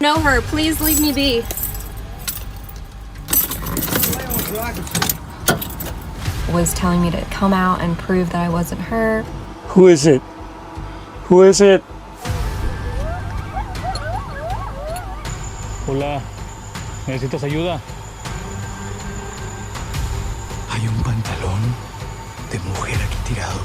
Know her, please leave me be. Was telling me to come out and prove that I wasn't her. Who is it? Who is it? Hola, ¿necesitas ayuda? Hay un pantalón de mujer aquí tirado.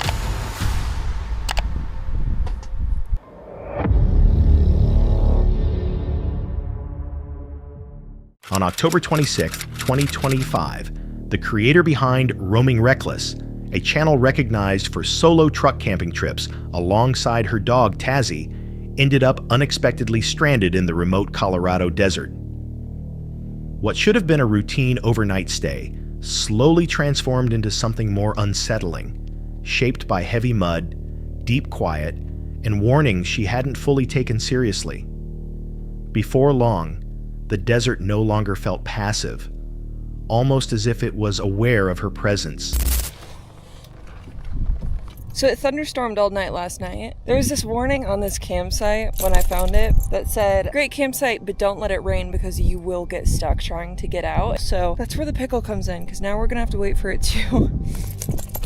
On October 26, 2025, the creator behind Roaming Reckless, a channel recognized for solo truck camping trips alongside her dog Tazzy, ended up unexpectedly stranded in the remote Colorado desert. What should have been a routine overnight stay slowly transformed into something more unsettling, shaped by heavy mud, deep quiet, and warnings she hadn't fully taken seriously. Before long, the desert no longer felt passive, almost as if it was aware of her presence. So it thunderstormed all night last night. There was this warning on this campsite when I found it that said, great campsite, but don't let it rain because you will get stuck trying to get out. So that's where the pickle comes in, because now we're gonna have to wait for it to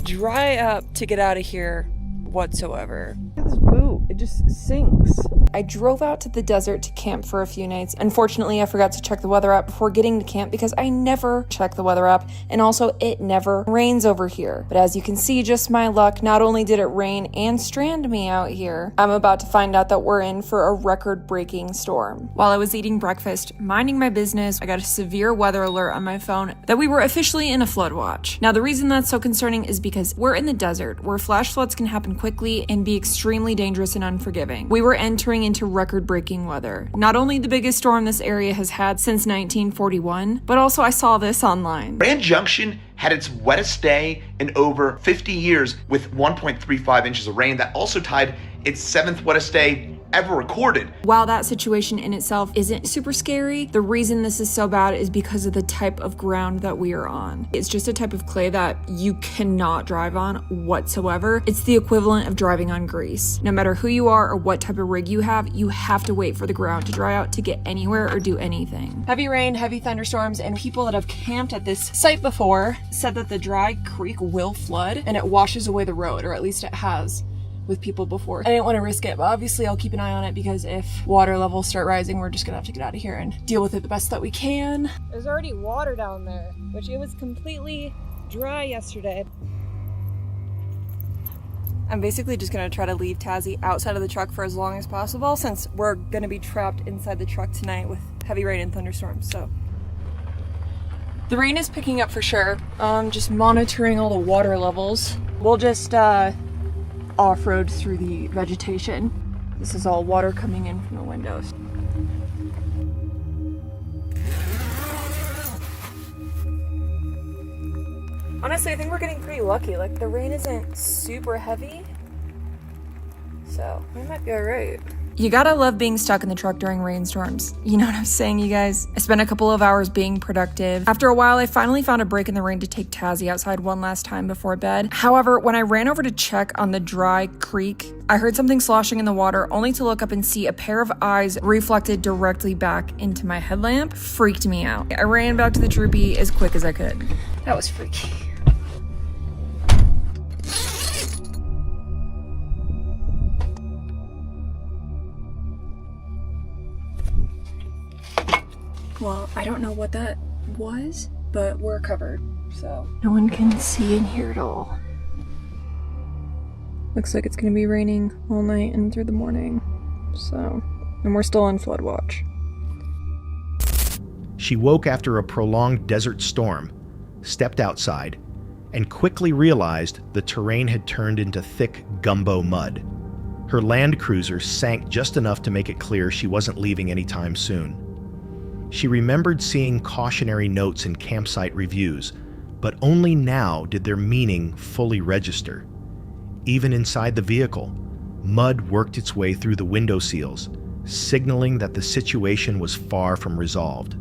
dry up to get out of here whatsoever. Look at this boot, it just sinks. I drove out to the desert to camp for a few nights. Unfortunately, I forgot to check the weather app before getting to camp because I never check the weather app, and also it never rains over here. But as you can see, just my luck, not only did it rain and strand me out here, I'm about to find out that we're in for a record-breaking storm. While I was eating breakfast, minding my business, I got a severe weather alert on my phone that we were officially in a flood watch. Now, the reason that's so concerning is because we're in the desert, where flash floods can happen quickly and be extremely dangerous and unforgiving. We were entering into record-breaking weather. Not only the biggest storm this area has had since 1941, but also I saw this online. Grand Junction had its wettest day in over 50 years with 1.35 inches of rain. That also tied its 7th wettest day ever recorded. While that situation in itself isn't super scary, the reason this is so bad is because of the type of ground that we are on. It's just a type of clay that you cannot drive on whatsoever. It's the equivalent of driving on grease. No matter who you are or what type of rig you have to wait for the ground to dry out to get anywhere or do anything. Heavy rain, heavy thunderstorms, and people that have camped at this site before said that the dry creek will flood and it washes away the road, or at least it has with people before. I didn't want to risk it, but obviously I'll keep an eye on it because if water levels start rising, we're just gonna have to get out of here and deal with it the best that we can. There's already water down there, which it was completely dry yesterday. I'm basically just gonna try to leave Tazzy outside of the truck for as long as possible since we're gonna be trapped inside the truck tonight with heavy rain and thunderstorms, so. The rain is picking up for sure. Just monitoring all the water levels. We'll just, off-road through the vegetation. This is all water coming in from the windows. Honestly, I think we're getting pretty lucky. Like, the rain isn't super heavy, so we might be alright. You gotta love being stuck in the truck during rainstorms. You know what I'm saying, you guys? I spent a couple of hours being productive. After a while, I finally found a break in the rain to take Tazzy outside one last time before bed. However, when I ran over to check on the dry creek, I heard something sloshing in the water, only to look up and see a pair of eyes reflected directly back into my headlamp. Freaked me out. I ran back to the troopy as quick as I could. That was freaky. Well, I don't know what that was, but we're covered, so no one can see in here at all. Looks like it's gonna be raining all night and through the morning, so, and we're still on flood watch. She woke after a prolonged desert storm, stepped outside, and quickly realized the terrain had turned into thick gumbo mud. Her Land Cruiser sank just enough to make it clear she wasn't leaving anytime soon. She remembered seeing cautionary notes in campsite reviews, but only now did their meaning fully register. Even inside the vehicle, mud worked its way through the window seals, signaling that the situation was far from resolved.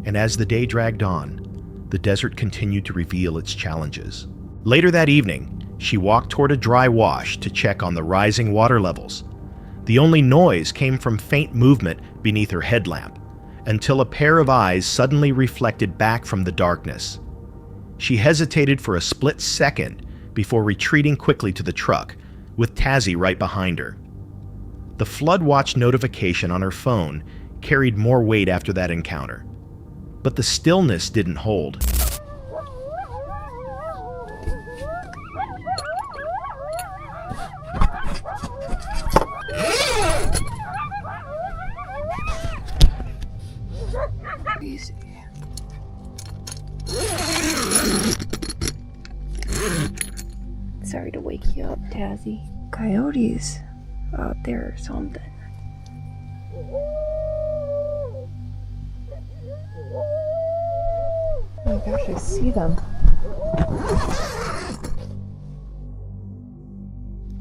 And as the day dragged on, the desert continued to reveal its challenges. Later that evening, she walked toward a dry wash to check on the rising water levels. The only noise came from faint movement beneath her headlamp, until a pair of eyes suddenly reflected back from the darkness. She hesitated for a split second before retreating quickly to the truck, with Tazzy right behind her. The flood watch notification on her phone carried more weight after that encounter. But the stillness didn't hold. Easy. Sorry to wake you up, Tazzy. Coyotes out there or something. Oh my gosh, I see them.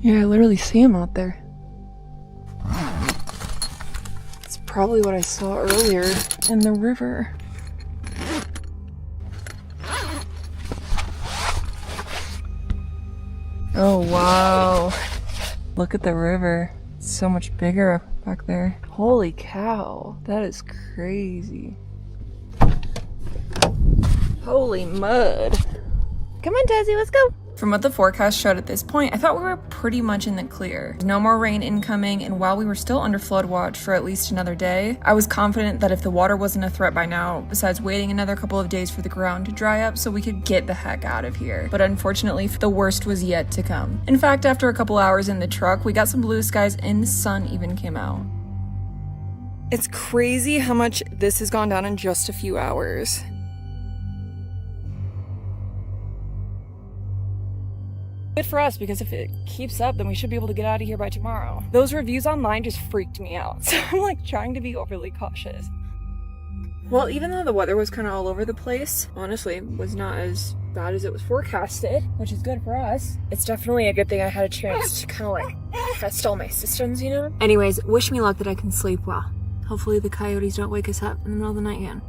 Yeah, I literally see them out there. It's probably what I saw earlier in the river. Oh wow. Look at the river. It's so much bigger back there. Holy cow. That is crazy. Holy mud. Come on, Tazzy, let's go. From what the forecast showed at this point, I thought we were pretty much in the clear. No more rain incoming, and while we were still under flood watch for at least another day, I was confident that if the water wasn't a threat by now, besides waiting another couple of days for the ground to dry up so we could get the heck out of here. But unfortunately, the worst was yet to come. In fact, after a couple hours in the truck, we got some blue skies and the sun even came out. It's crazy how much this has gone down in just a few hours. Good for us, because if it keeps up, then we should be able to get out of here by tomorrow. Those reviews online just freaked me out, so I'm like trying to be overly cautious. Well, even though the weather was kind of all over the place, honestly, it was not as bad as it was forecasted, which is good for us. It's definitely a good thing I had a chance to kind of like test all my systems, you know? Anyways, wish me luck that I can sleep well. Hopefully the coyotes don't wake us up in the middle of the night again.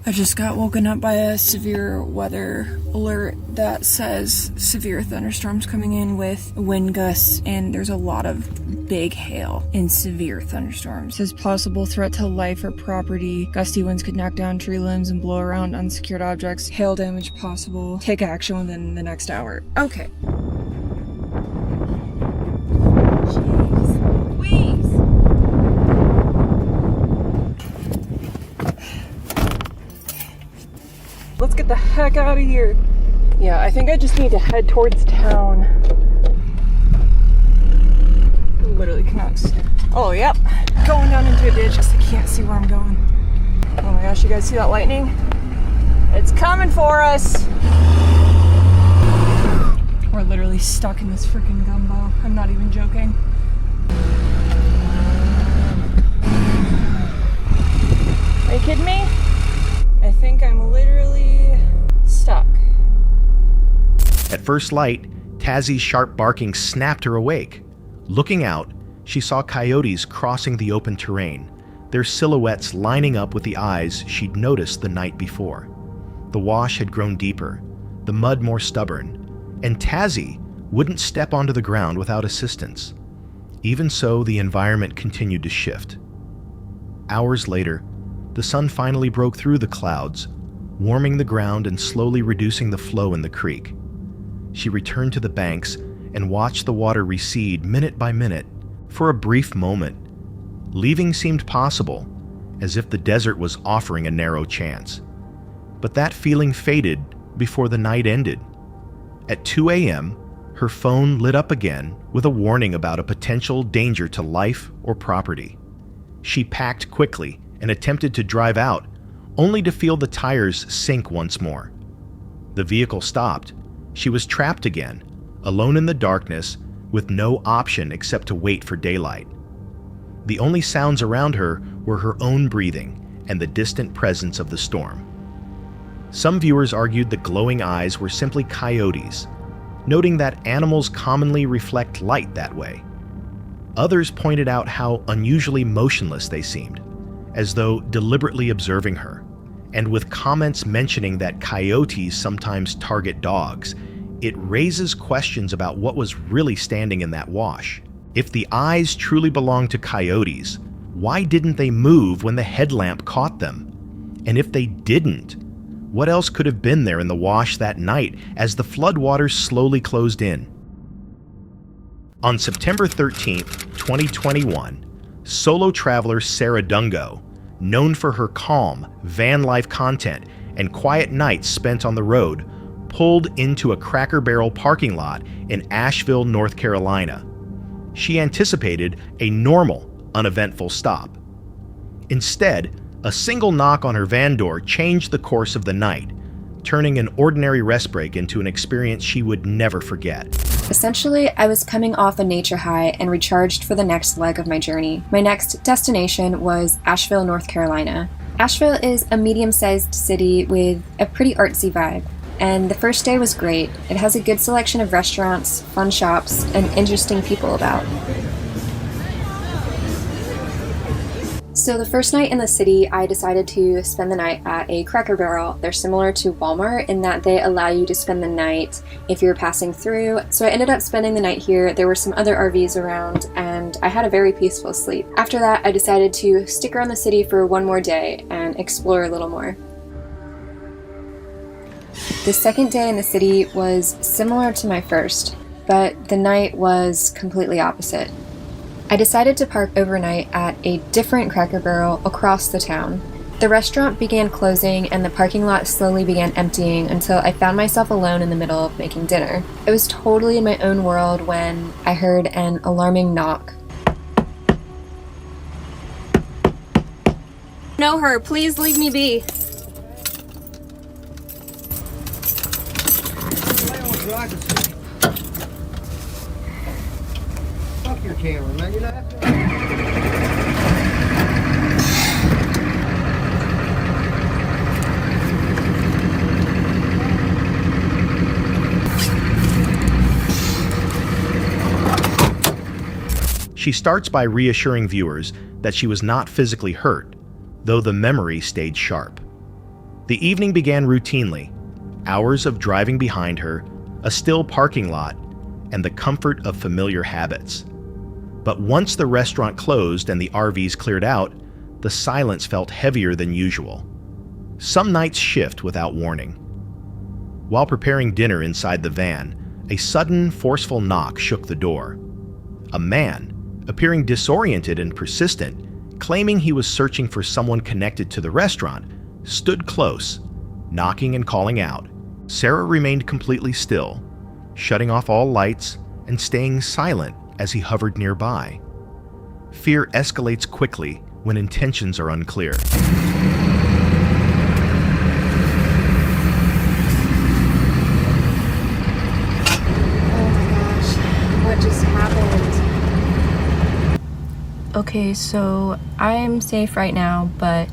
I just got woken up by a severe weather alert that says severe thunderstorms coming in with wind gusts, and there's a lot of big hail and severe thunderstorms. It says possible threat to life or property. Gusty winds could knock down tree limbs and blow around unsecured objects. Hail damage possible. Take action within the next hour. Okay. Jeez. Please. Let's get the heck out of here. Yeah, I think I just need to head towards town. Literally cannot. Oh, yep. Going down into a ditch because I can't see where I'm going. Oh my gosh, you guys see that lightning? It's coming for us. We're literally stuck in this freaking gumbo. I'm not even joking. Are you kidding me? I think I'm literally stuck. At first light, Tazzy's sharp barking snapped her awake. Looking out, she saw coyotes crossing the open terrain, their silhouettes lining up with the eyes she'd noticed the night before. The wash had grown deeper, the mud more stubborn, and Tazzy wouldn't step onto the ground without assistance. Even so, the environment continued to shift. Hours later, the sun finally broke through the clouds, warming the ground and slowly reducing the flow in the creek. She returned to the banks and watched the water recede minute by minute for a brief moment. Leaving seemed possible, as if the desert was offering a narrow chance. But that feeling faded before the night ended. At 2 a.m., her phone lit up again with a warning about a potential danger to life or property. She packed quickly and attempted to drive out, only to feel the tires sink once more. The vehicle stopped. She was trapped again, alone in the darkness, with no option except to wait for daylight. The only sounds around her were her own breathing and the distant presence of the storm. Some viewers argued the glowing eyes were simply coyotes, noting that animals commonly reflect light that way. Others pointed out how unusually motionless they seemed, as though deliberately observing her, and with comments mentioning that coyotes sometimes target dogs, it raises questions about what was really standing in that wash. If the eyes truly belonged to coyotes, why didn't they move when the headlamp caught them? And if they didn't, what else could have been there in the wash that night as the floodwaters slowly closed in? On September 13th, 2021, solo traveler Sarah Dungo, known for her calm, van life content and quiet nights spent on the road, pulled into a Cracker Barrel parking lot in Asheville, North Carolina. She anticipated a normal, uneventful stop. Instead, a single knock on her van door changed the course of the night, turning an ordinary rest break into an experience she would never forget. Essentially, I was coming off a nature high and recharged for the next leg of my journey. My next destination was Asheville, North Carolina. Asheville is a medium-sized city with a pretty artsy vibe, and the first day was great. It has a good selection of restaurants, fun shops, and interesting people about. So the first night in the city, I decided to spend the night at a Cracker Barrel. They're similar to Walmart in that they allow you to spend the night if you're passing through. So I ended up spending the night here. There were some other RVs around, and I had a very peaceful sleep. After that, I decided to stick around the city for one more day and explore a little more. The second day in the city was similar to my first, but the night was completely opposite. I decided to park overnight at a different Cracker Barrel across the town. The restaurant began closing and the parking lot slowly began emptying until I found myself alone in the middle of making dinner. I was totally in my own world when I heard an alarming knock. Know her, please leave me be. Fuck your camera, man. You know that? She starts by reassuring viewers that she was not physically hurt, though the memory stayed sharp. The evening began routinely, hours of driving behind her, a still parking lot, and the comfort of familiar habits. But once the restaurant closed and the RVs cleared out, the silence felt heavier than usual. Some nights shift without warning. While preparing dinner inside the van, a sudden, forceful knock shook the door. A man, appearing disoriented and persistent, claiming he was searching for someone connected to the restaurant, stood close, knocking and calling out. Sarah remained completely still, shutting off all lights and staying silent as he hovered nearby. Fear escalates quickly when intentions are unclear. Oh my gosh, what just happened? Okay, so I'm safe right now, but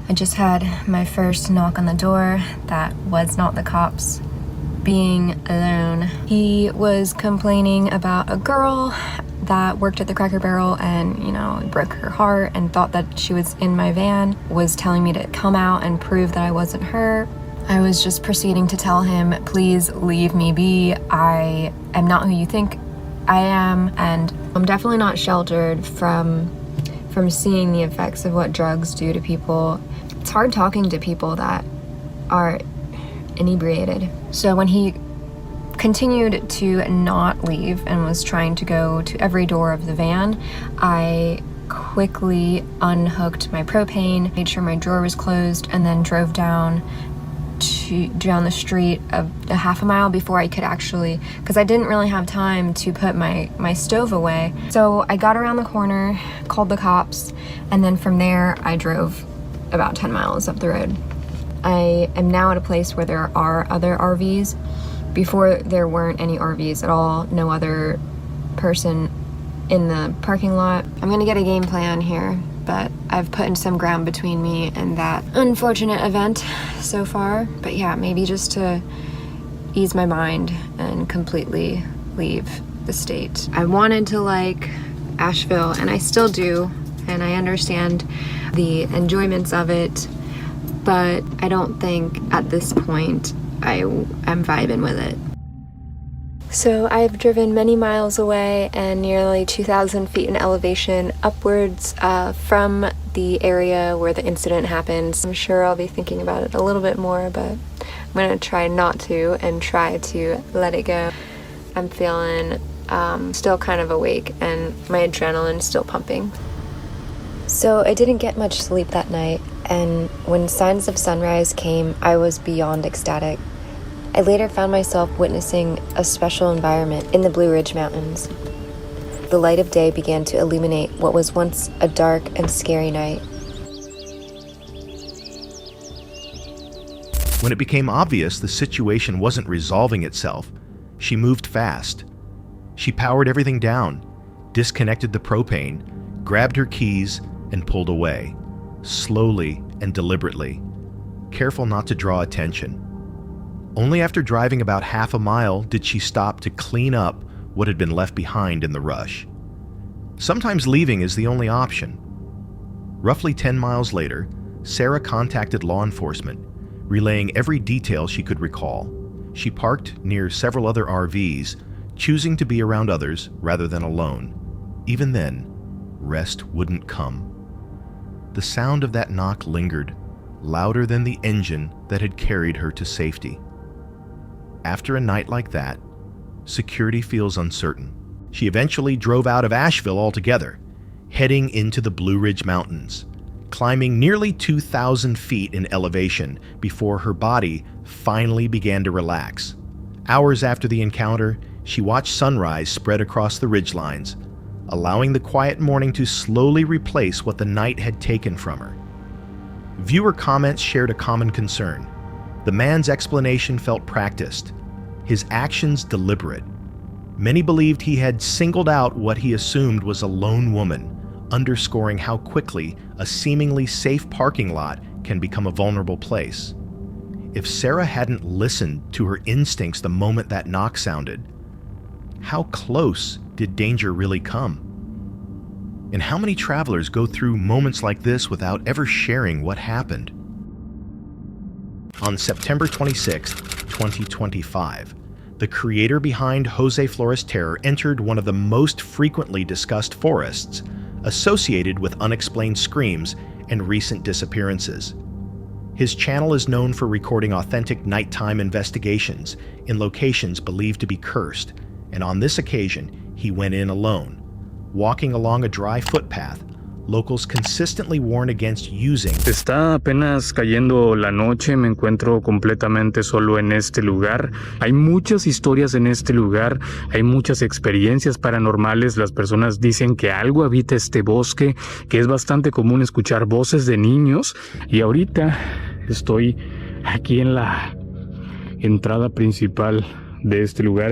I just had my first knock on the door. That was not the cops. Being alone. He was complaining about a girl that worked at the Cracker Barrel and, it broke her heart and thought that she was in my van, was telling me to come out and prove that I wasn't her. I was just proceeding to tell him, please leave me be. I am not who you think I am, and I'm definitely not sheltered from seeing the effects of what drugs do to people. It's hard talking to people that are inebriated. So when he continued to not leave and was trying to go to every door of the van, I quickly unhooked my propane, made sure my drawer was closed, and then drove down the street a half a mile before I could actually, because I didn't really have time to put my stove away. So I got around the corner, called the cops, and then from there I drove about 10 miles up the road. I am now at a place where there are other RVs. Before, there weren't any RVs at all, no other person in the parking lot. I'm gonna get a game plan here, but I've put in some ground between me and that unfortunate event so far. But yeah, maybe just to ease my mind and completely leave the state. I wanted to like Asheville, and I still do, and I understand the enjoyments of it, but I don't think at this point I'm vibing with it. So I've driven many miles away and nearly 2,000 feet in elevation upwards from the area where the incident happened. I'm sure I'll be thinking about it a little bit more, but I'm gonna try not to and try to let it go. I'm feeling still kind of awake and my adrenaline's still pumping. So I didn't get much sleep that night, and when signs of sunrise came, I was beyond ecstatic. I later found myself witnessing a special environment in the Blue Ridge Mountains. The light of day began to illuminate what was once a dark and scary night. When it became obvious the situation wasn't resolving itself, she moved fast. She powered everything down, disconnected the propane, grabbed her keys, and pulled away, slowly and deliberately, careful not to draw attention. Only after driving about half a mile did she stop to clean up what had been left behind in the rush. Sometimes leaving is the only option. Roughly 10 miles later, Sarah contacted law enforcement, relaying every detail she could recall. She parked near several other RVs, choosing to be around others rather than alone. Even then, rest wouldn't come. The sound of that knock lingered, louder than the engine that had carried her to safety. After a night like that, security feels uncertain. She eventually drove out of Asheville altogether, heading into the Blue Ridge Mountains, climbing nearly 2,000 feet in elevation before her body finally began to relax. Hours after the encounter, she watched sunrise spread across the ridgelines, allowing the quiet morning to slowly replace what the night had taken from her. Viewer comments shared a common concern. The man's explanation felt practiced, his actions deliberate. Many believed he had singled out what he assumed was a lone woman, underscoring how quickly a seemingly safe parking lot can become a vulnerable place. If Sarah hadn't listened to her instincts the moment that knock sounded, how close did danger really come? And how many travelers go through moments like this without ever sharing what happened? On September 26, 2025, the creator behind Jose Flores Terror entered one of the most frequently discussed forests associated with unexplained screams and recent disappearances. His channel is known for recording authentic nighttime investigations in locations believed to be cursed, and on this occasion, he went in alone. Walking along a dry footpath, locals consistently warn against using. Está apenas cayendo la noche, me encuentro completamente solo en este lugar. Hay muchas historias en este lugar, hay muchas experiencias paranormales. Las personas dicen que algo habita este bosque, que es bastante común escuchar voces de niños. Y ahorita estoy aquí en la entrada principal de este lugar.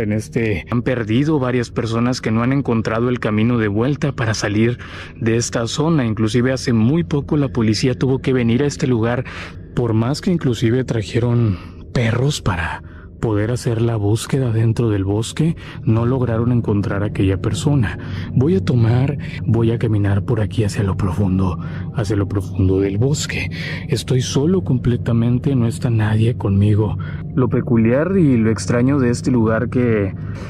Han perdido varias personas que no han encontrado el camino de vuelta para salir de esta zona. Inclusive hace muy poco la policía tuvo que venir a este lugar, por más que inclusive trajeron perros para poder hacer la búsqueda dentro del bosque, no lograron encontrar a aquella persona. Voy a caminar por aquí hacia lo profundo del bosque. Estoy solo completamente, no está nadie conmigo. Lo peculiar y lo extraño de este lugar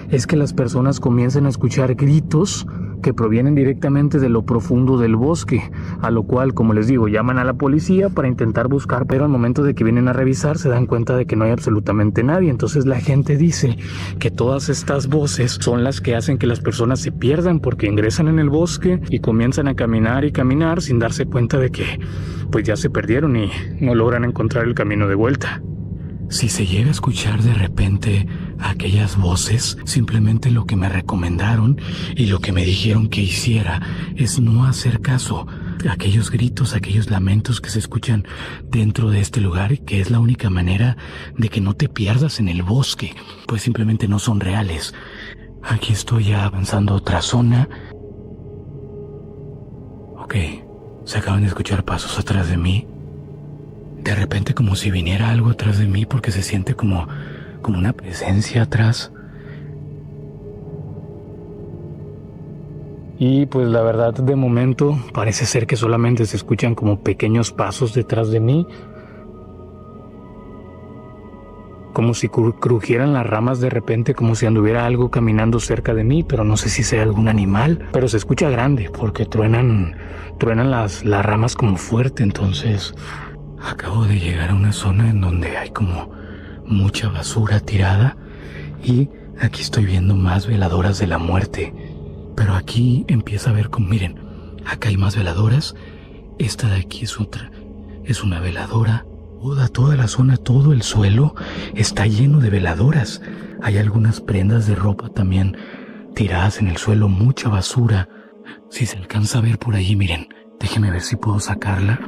es que las personas comienzan a escuchar gritos que provienen directamente de lo profundo del bosque, a lo cual, como les digo, llaman a la policía para intentar buscar, pero al momento de que vienen a revisar se dan cuenta de que no hay absolutamente nadie. Entonces la gente dice que todas estas voces son las que hacen que las personas se pierdan, porque ingresan en el bosque y comienzan a caminar y caminar sin darse cuenta de que pues ya se perdieron y no logran encontrar el camino de vuelta. Si se llega a escuchar de repente aquellas voces, simplemente lo que me recomendaron y lo que me dijeron que hiciera es no hacer caso a aquellos gritos, aquellos lamentos que se escuchan dentro de este lugar, que es la única manera de que no te pierdas en el bosque, pues simplemente no son reales. Aquí estoy ya avanzando a otra zona. Ok, se acaban de escuchar pasos atrás de mí. De repente como si viniera algo atrás de mí, porque se siente como una presencia atrás. Y pues la verdad, de momento parece ser que solamente se escuchan como pequeños pasos detrás de mí. como si crujieran las ramas de repente, como si anduviera algo caminando cerca de mí, pero no sé si sea algún animal, pero se escucha grande porque truenan las ramas como fuerte. Entonces acabo de llegar a una zona en donde hay como mucha basura tirada y aquí estoy viendo más veladoras de la muerte, pero aquí empieza a ver como, miren, acá hay más veladoras. Esta de aquí es otra, es una veladora. Toda la zona, todo el suelo está lleno de veladoras. Hay algunas prendas de ropa también tiradas en el suelo, mucha basura. Si se alcanza a ver por ahí, miren, déjenme ver si puedo sacarla.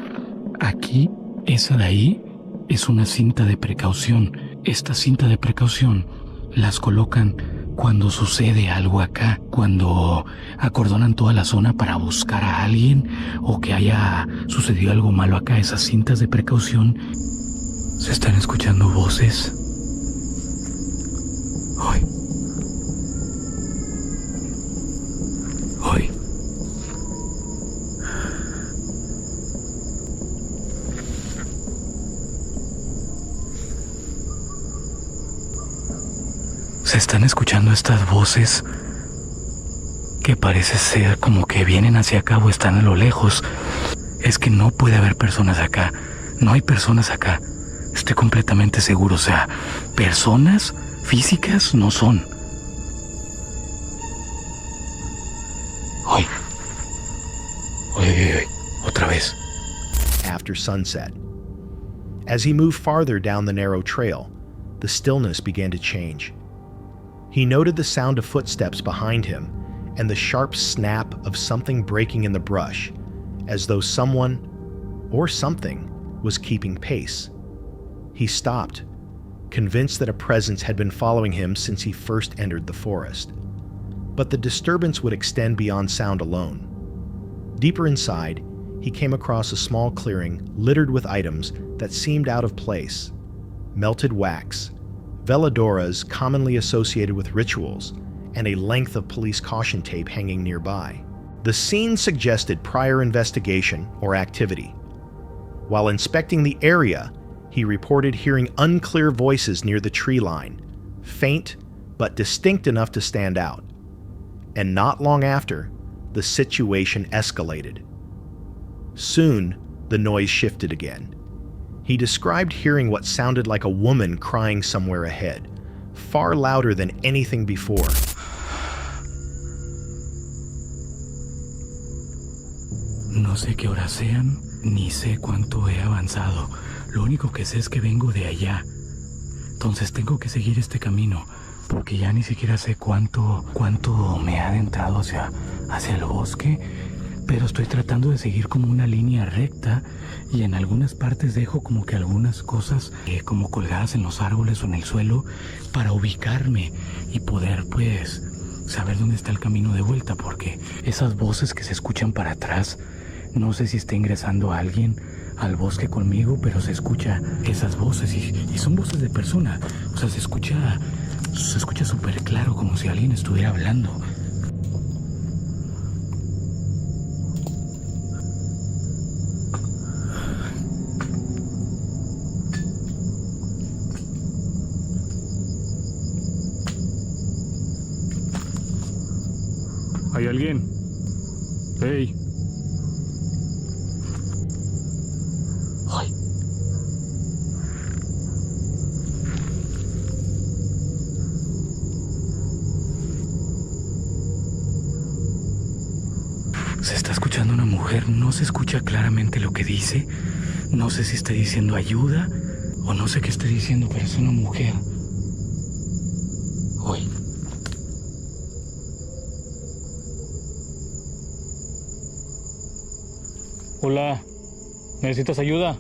Aquí, esa de ahí, es una cinta de precaución. Esta cinta de precaución las colocan cuando sucede algo acá, cuando acordonan toda la zona para buscar a alguien o que haya sucedido algo malo acá. Esas cintas de precaución. Se están escuchando voces. Hoy. Se están escuchando estas voces que parece ser como que vienen hacia acá o están a lo lejos. Es que no puede haber personas acá. No hay personas acá. Estoy completamente seguro. O sea, personas físicas no son. Hoy. Otra vez. After sunset. As he moved farther down the narrow trail, the stillness began to change. He noted the sound of footsteps behind him and the sharp snap of something breaking in the brush, as though someone or something was keeping pace. He stopped, convinced that a presence had been following him since he first entered the forest. But the disturbance would extend beyond sound alone. Deeper inside, he came across a small clearing littered with items that seemed out of place. Melted wax, veladoras commonly associated with rituals, and a length of police caution tape hanging nearby. The scene suggested prior investigation or activity. While inspecting the area, he reported hearing unclear voices near the tree line, faint but distinct enough to stand out. And not long after, the situation escalated. Soon, the noise shifted again. He described hearing what sounded like a woman crying somewhere ahead, far louder than anything before. No sé qué horas sean, ni sé cuánto he avanzado. Lo único que sé es que vengo de allá. Entonces tengo que seguir este camino, porque ya ni siquiera sé cuánto me ha adentrado hacia el bosque, pero estoy tratando de seguir como una línea recta y en algunas partes dejo como que algunas cosas como colgadas en los árboles o en el suelo para ubicarme y poder pues saber dónde está el camino de vuelta, porque esas voces que se escuchan para atrás, no sé si está ingresando alguien al bosque conmigo, pero se escucha esas voces y son voces de persona. O sea, se escucha súper claro, como si alguien estuviera hablando. ¿Hay alguien? ¡Hey! Ay. Se está escuchando una mujer, no se escucha claramente lo que dice. No sé si está diciendo ayuda o no sé qué está diciendo, pero es una mujer. Hoy. Hola, ¿necesitas ayuda?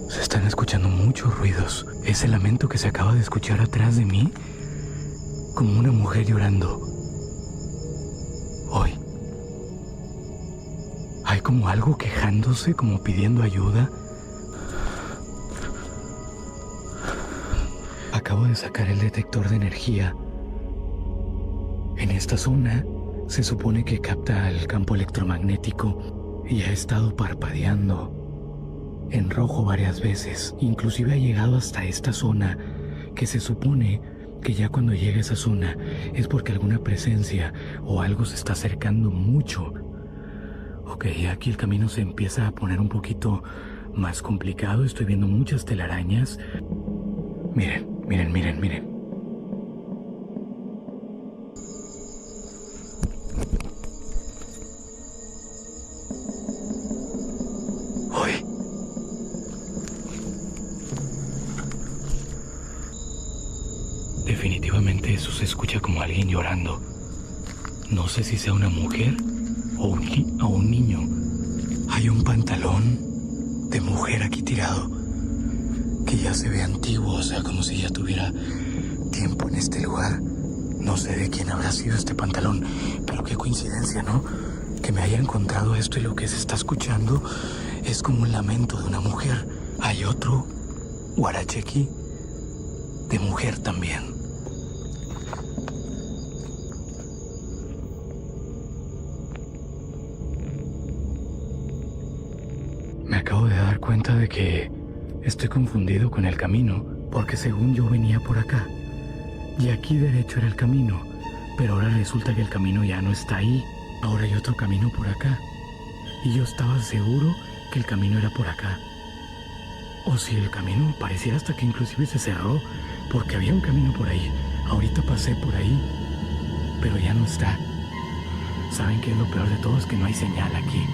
Se están escuchando muchos ruidos. Ese lamento que se acaba de escuchar atrás de mí, como una mujer llorando. Hoy. Hay como algo quejándose, como pidiendo ayuda. Acabo de sacar el detector de energía. En esta zona Se supone que capta el campo electromagnético y ha estado parpadeando en rojo varias veces. Inclusive ha llegado hasta esta zona, que se supone que ya cuando llega a esa zona es porque alguna presencia o algo se está acercando mucho. Ok, aquí el camino se empieza a poner un poquito más complicado. Estoy viendo muchas telarañas. Miren, miren, miren, miren. Uy. Definitivamente eso se escucha como alguien llorando. No sé si sea una mujer o un niño. Hay un pantalón de mujer aquí tirado que ya se ve antiguo, o sea, como si ya tuviera tiempo en este lugar. No sé de quién habrá sido este pantalón, pero qué coincidencia, ¿no? Que me haya encontrado esto y lo que se está escuchando es como un lamento de una mujer. Hay otro guarachequi de mujer también. Me acabo de dar cuenta de que estoy confundido con el camino, porque según yo venía por acá, y aquí derecho era el camino, pero ahora resulta que el camino ya no está ahí. Ahora hay otro camino por acá, y yo estaba seguro que el camino era por acá. O si el camino pareciera hasta que inclusive se cerró, porque había un camino por ahí. Ahorita pasé por ahí, pero ya no está. ¿Saben qué es lo peor de todo? Es que no hay señal aquí.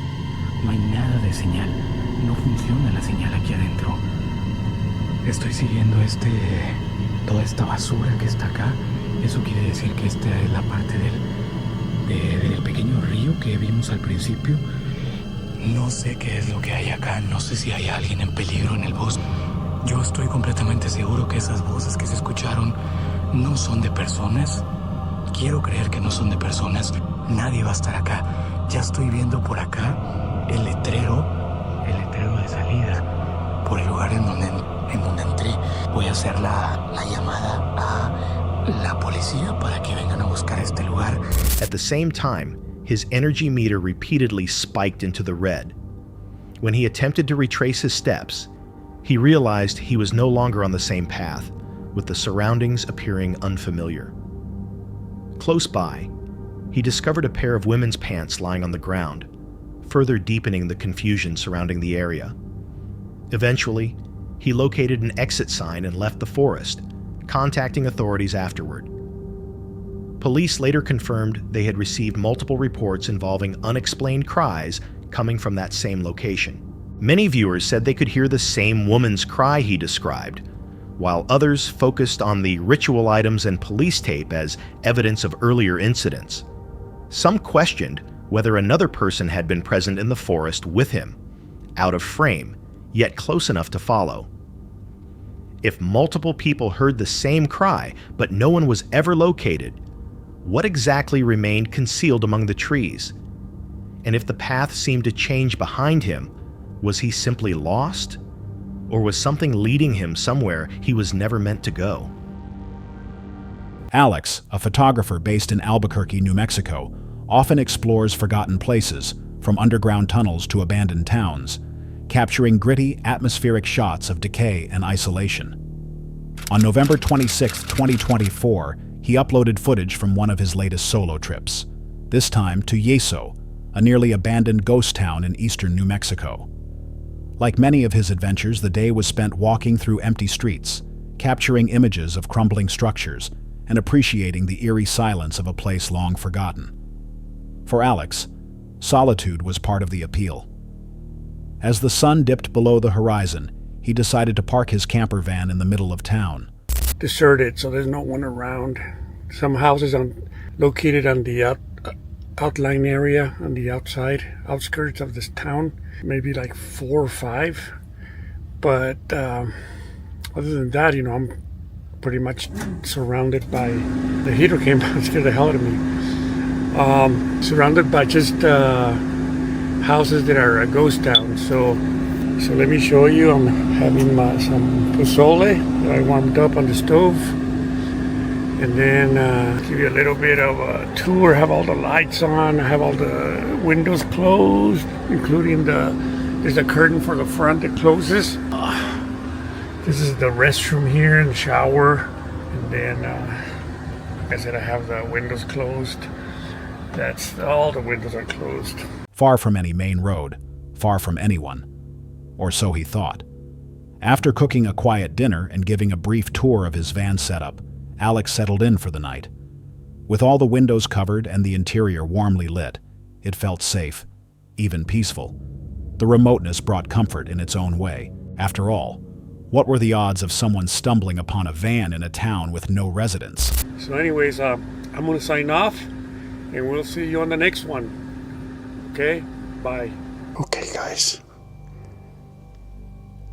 No hay nada de señal. No funciona la señal aquí adentro. Estoy siguiendo toda esta basura que está acá. Eso quiere decir que esta es la parte del pequeño río que vimos al principio. No sé qué es lo que hay acá. No sé si hay alguien en peligro en el bosque. Yo estoy completamente seguro que esas voces que se escucharon no son de personas. Quiero creer que no son de personas. Nadie va a estar acá. Ya estoy viendo por acá el letrero de salida por el lugar en donde entré. Voy a hacer la llamada a la policía para que vengan a buscar este lugar. At the same time, his energy meter repeatedly spiked into the red. When he attempted to retrace his steps, he realized he was no longer on the same path, with the surroundings appearing unfamiliar. Close by, he discovered a pair of women's pants lying on the ground, further deepening the confusion surrounding the area. Eventually, he located an exit sign and left the forest, contacting authorities afterward. Police later confirmed they had received multiple reports involving unexplained cries coming from that same location. Many viewers said they could hear the same woman's cry he described, while others focused on the ritual items and police tape as evidence of earlier incidents. Some questioned whether another person had been present in the forest with him, out of frame, yet close enough to follow. If multiple people heard the same cry, but no one was ever located, what exactly remained concealed among the trees? And if the path seemed to change behind him, was he simply lost? Or was something leading him somewhere he was never meant to go? Alex, a photographer based in Albuquerque, New Mexico, often explores forgotten places, from underground tunnels to abandoned towns, capturing gritty, atmospheric shots of decay and isolation. On November 26, 2024, he uploaded footage from one of his latest solo trips, this time to Yeso, a nearly abandoned ghost town in eastern New Mexico. Like many of his adventures, the day was spent walking through empty streets, capturing images of crumbling structures, and appreciating the eerie silence of a place long forgotten. For Alex, solitude was part of the appeal. As the sun dipped below the horizon, he decided to park his camper van in the middle of town. Deserted, so there's no one around. Some houses located on the outline area, on the outskirts of this town, maybe like 4 or 5. But other than that, I'm pretty much surrounded by, the heater came by and scared the hell out of me. Surrounded by just houses that are a ghost town. So let me show you. I'm having some pozole that I warmed up on the stove. And then give you a little bit of a tour, have all the lights on, have all the windows closed, including there's a curtain for the front that closes. This is the restroom here and the shower. And then, like I said, I have the windows closed. That's all the windows are closed. Far from any main road, far from anyone. Or so he thought. After cooking a quiet dinner and giving a brief tour of his van setup, Alex settled in for the night. With all the windows covered and the interior warmly lit, it felt safe, even peaceful. The remoteness brought comfort in its own way. After all, what were the odds of someone stumbling upon a van in a town with no residents? So anyways, I'm going to sign off, and we'll see you on the next one. Okay? Bye. Okay, guys.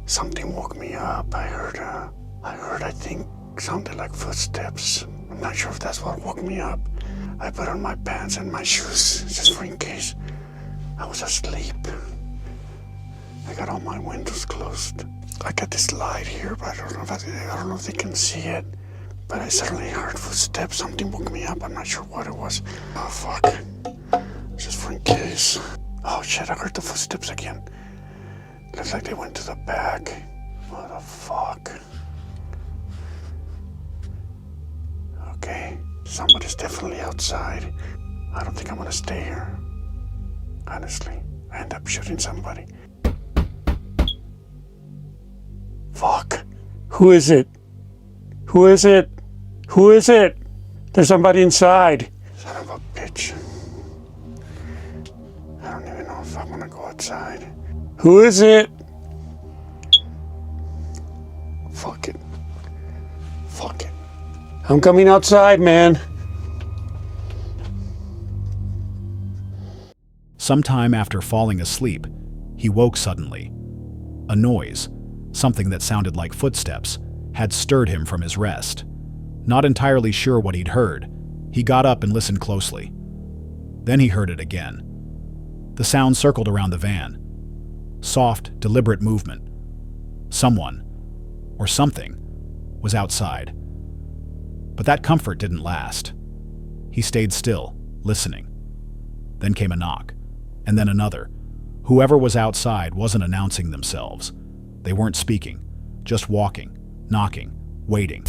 Something woke me up. I heard, I think, sounded like footsteps. I'm not sure if that's what woke me up. I put on my pants and my shoes just for in case. I was asleep. I got all my windows closed. I got this light here, but I don't know if they can see it. But I suddenly heard footsteps. Something woke me up. I'm not sure what it was. Oh, fuck. Just for in case. Oh, shit, I heard the footsteps again. Looks like they went to the back. What the fuck? Okay, somebody's definitely outside. I don't think I'm gonna stay here. Honestly, I end up shooting somebody. Fuck. Who is it? Who is it? Who is it? There's somebody inside. Son of a bitch. I don't even know if I'm gonna go outside. Who is it? Fuck it. Fuck it. I'm coming outside, man. Sometime after falling asleep, he woke suddenly. A noise, something that sounded like footsteps, had stirred him from his rest. Not entirely sure what he'd heard, he got up and listened closely. Then he heard it again. The sound circled around the van. Soft, deliberate movement. Someone, or something, was outside. But that comfort didn't last. He stayed still, listening. Then came a knock, and then another. Whoever was outside wasn't announcing themselves. They weren't speaking, just walking, knocking, waiting.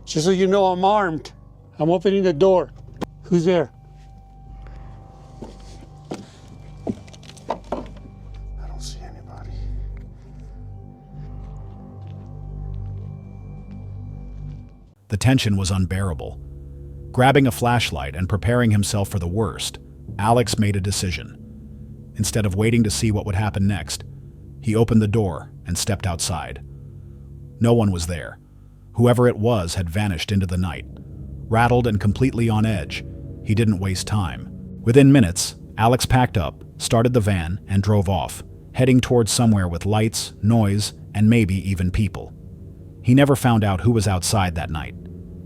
Just so you know, I'm armed. I'm opening the door. Who's there? I don't see anybody. The tension was unbearable. Grabbing a flashlight and preparing himself for the worst, Alex made a decision. Instead of waiting to see what would happen next, he opened the door and stepped outside. No one was there. Whoever it was had vanished into the night. Rattled and completely on edge, he didn't waste time. Within minutes, Alex packed up, started the van, and drove off, heading towards somewhere with lights, noise, and maybe even people. He never found out who was outside that night.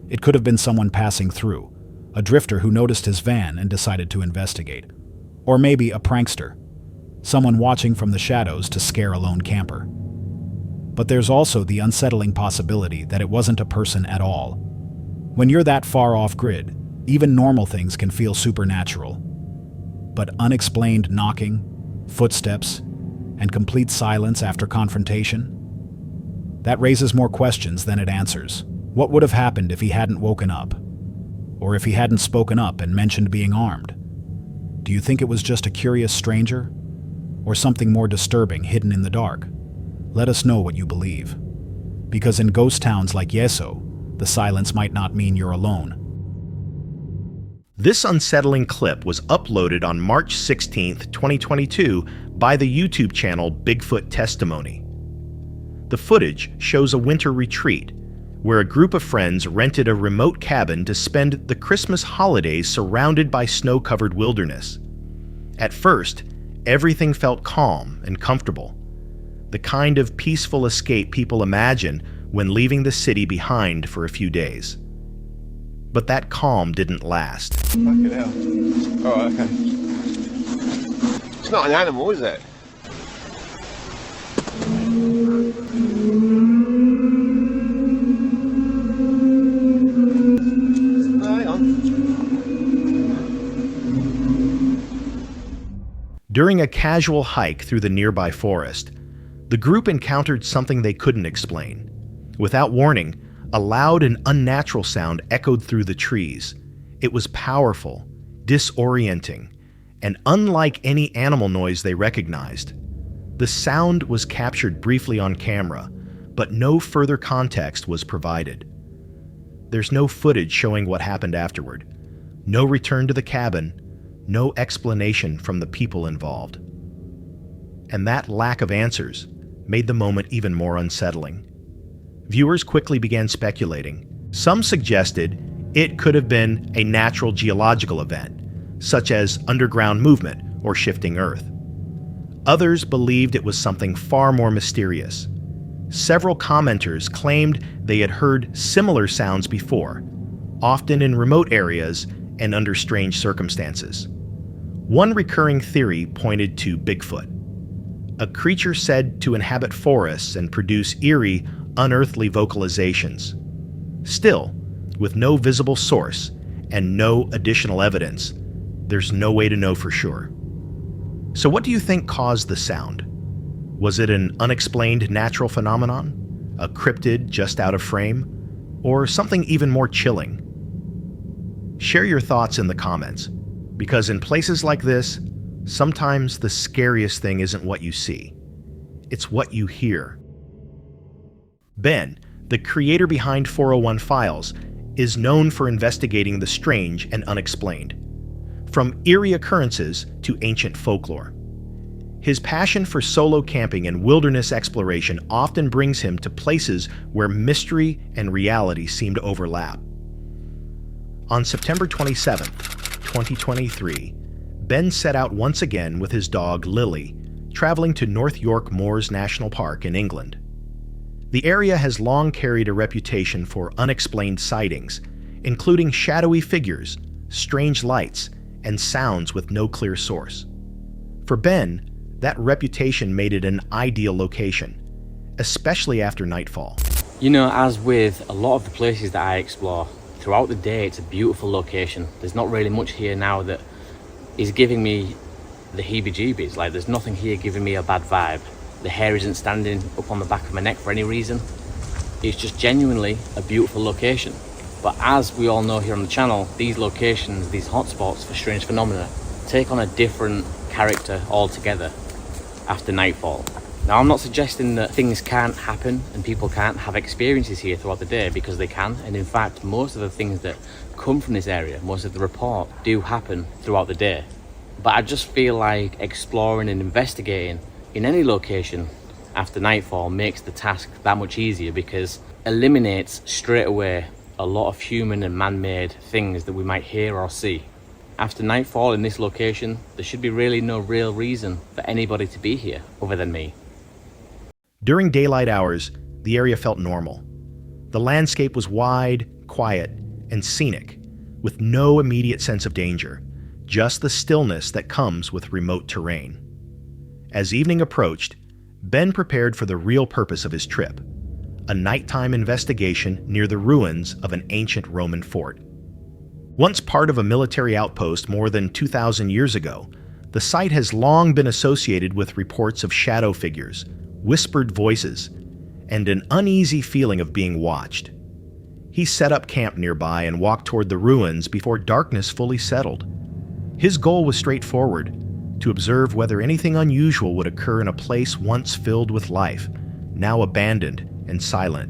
It could have been someone passing through, a drifter who noticed his van and decided to investigate. Or maybe a prankster, someone watching from the shadows to scare a lone camper. But there's also the unsettling possibility that it wasn't a person at all. When you're that far off grid, even normal things can feel supernatural. But unexplained knocking, footsteps, and complete silence after confrontation? That raises more questions than it answers. What would have happened if he hadn't woken up? Or if he hadn't spoken up and mentioned being armed? Do you think it was just a curious stranger? Or something more disturbing hidden in the dark? Let us know what you believe. Because in ghost towns like Yeso, the silence might not mean you're alone. This unsettling clip was uploaded on March 16th, 2022 by the YouTube channel Bigfoot Testimony. The footage shows a winter retreat where a group of friends rented a remote cabin to spend the Christmas holidays surrounded by snow-covered wilderness. At first, everything felt calm and comfortable, the kind of peaceful escape people imagine when leaving the city behind for a few days. But that calm didn't last. Fucking hell. Oh, okay. It's not an animal, is it? During a casual hike through the nearby forest, the group encountered something they couldn't explain. Without warning, a loud and unnatural sound echoed through the trees. It was powerful, disorienting, and unlike any animal noise they recognized. The sound was captured briefly on camera, but no further context was provided. There's no footage showing what happened afterward, no return to the cabin, no explanation from the people involved. And that lack of answers made the moment even more unsettling. Viewers quickly began speculating. Some suggested it could have been a natural geological event, such as underground movement or shifting Earth. Others believed it was something far more mysterious. Several commenters claimed they had heard similar sounds before, often in remote areas and under strange circumstances. One recurring theory pointed to Bigfoot, a creature said to inhabit forests and produce eerie, unearthly vocalizations. Still, with no visible source and no additional evidence, there's no way to know for sure. So what do you think caused the sound? Was it an unexplained natural phenomenon? A cryptid just out of frame? Or something even more chilling? Share your thoughts in the comments, because in places like this, sometimes the scariest thing isn't what you see. It's what you hear. Ben, the creator behind 401 Files, is known for investigating the strange and unexplained, from eerie occurrences to ancient folklore. His passion for solo camping and wilderness exploration often brings him to places where mystery and reality seem to overlap. On September 27, 2023, Ben set out once again with his dog Lily, traveling to North York Moors National Park in England. The area has long carried a reputation for unexplained sightings, including shadowy figures, strange lights, and sounds with no clear source. For Ben, that reputation made it an ideal location, especially after nightfall. You know, as with a lot of the places that I explore, throughout the day it's a beautiful location. There's not really much here now that is giving me the heebie-jeebies. Like, there's nothing here giving me a bad vibe. The hair isn't standing up on the back of my neck for any reason. It's just genuinely a beautiful location. But as we all know here on the channel, these locations, these hotspots for strange phenomena, take on a different character altogether after nightfall. Now, I'm not suggesting that things can't happen and people can't have experiences here throughout the day, because they can. And in fact, most of the things that come from this area, most of the report, do happen throughout the day. But I just feel like exploring and investigating in any location after nightfall makes the task that much easier, because it eliminates straight away a lot of human and man-made things that we might hear or see. After nightfall in this location, there should be really no real reason for anybody to be here other than me. During daylight hours, the area felt normal. The landscape was wide, quiet, and scenic, with no immediate sense of danger, just the stillness that comes with remote terrain. As evening approached, Ben prepared for the real purpose of his trip, a nighttime investigation near the ruins of an ancient Roman fort. Once part of a military outpost more than 2,000 years ago, the site has long been associated with reports of shadow figures, whispered voices, and an uneasy feeling of being watched. He set up camp nearby and walked toward the ruins before darkness fully settled. His goal was straightforward: to observe whether anything unusual would occur in a place once filled with life, now abandoned and silent.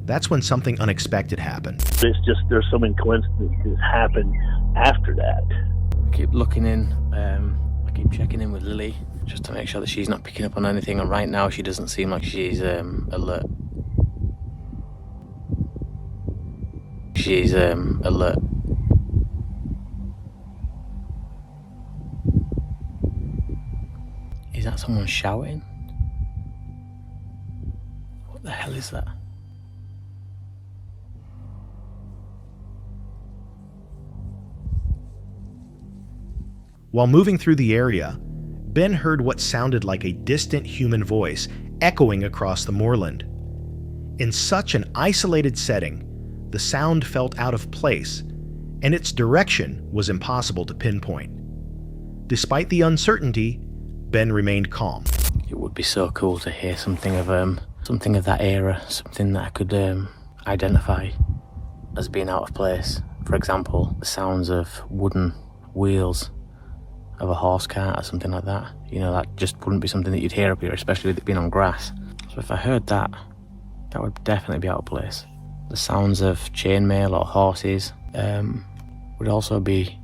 That's when something unexpected happened. It's just there's so many coincidences happen after that. I keep looking in, I keep checking in with Lily just to make sure that she's not picking up on anything, and right now she doesn't seem like she's alert. She's alert. Is that someone shouting? What the hell is that? While moving through the area, Ben heard what sounded like a distant human voice echoing across the moorland. In such an isolated setting, the sound felt out of place, and its direction was impossible to pinpoint. Despite the uncertainty, Ben remained calm. It would be so cool to hear something of that era, something that I could identify as being out of place. For example, the sounds of wooden wheels of a horse cart or something like that. You know, that just wouldn't be something that you'd hear up here, especially with it being on grass. So if I heard that, that would definitely be out of place. The sounds of chainmail or horses would also be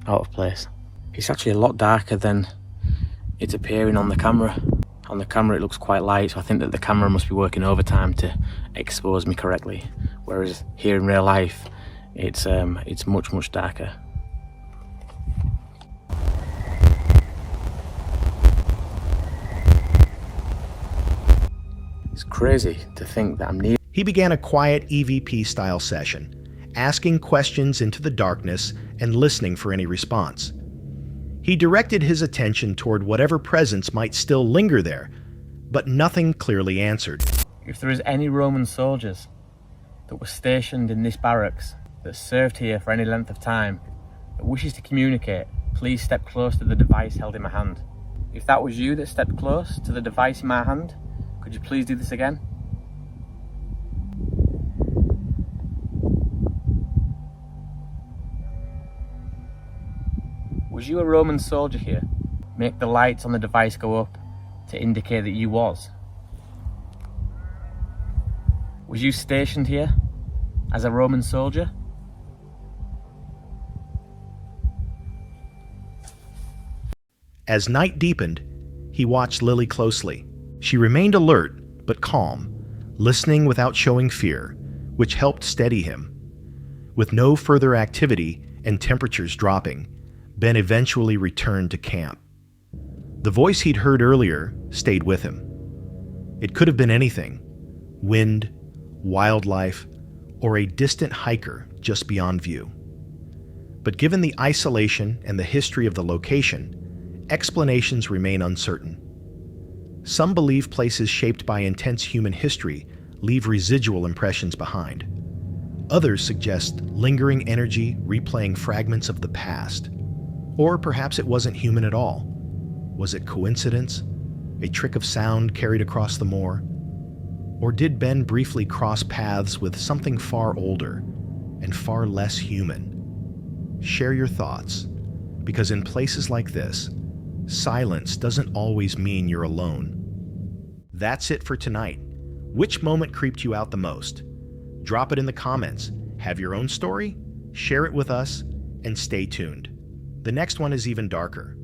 out of place. It's actually a lot darker than it's appearing on the camera. On the camera it looks quite light, so I think that the camera must be working overtime to expose me correctly. Whereas here in real life, it's much, much darker. It's crazy to think that I'm near. He began a quiet EVP-style session, asking questions into the darkness and listening for any response. He directed his attention toward whatever presence might still linger there, but nothing clearly answered. If there is any Roman soldiers that were stationed in this barracks, that served here for any length of time, that wishes to communicate, please step close to the device held in my hand. If that was you that stepped close to the device in my hand, could you please do this again? Was you a Roman soldier here? Make the lights on the device go up to indicate that you was. Was you stationed here as a Roman soldier? As night deepened, he watched Lily closely. She remained alert but calm, listening without showing fear, which helped steady him. With no further activity and temperatures dropping, Ben eventually returned to camp. The voice he'd heard earlier stayed with him. It could have been anything: wind, wildlife, or a distant hiker just beyond view. But given the isolation and the history of the location, explanations remain uncertain. Some believe places shaped by intense human history leave residual impressions behind. Others suggest lingering energy replaying fragments of the past. Or perhaps it wasn't human at all. Was it coincidence? A trick of sound carried across the moor? Or did Ben briefly cross paths with something far older and far less human? Share your thoughts, because in places like this, silence doesn't always mean you're alone. That's it for tonight. Which moment creeped you out the most? Drop it in the comments. Have your own story? Share it with us, and stay tuned. The next one is even darker.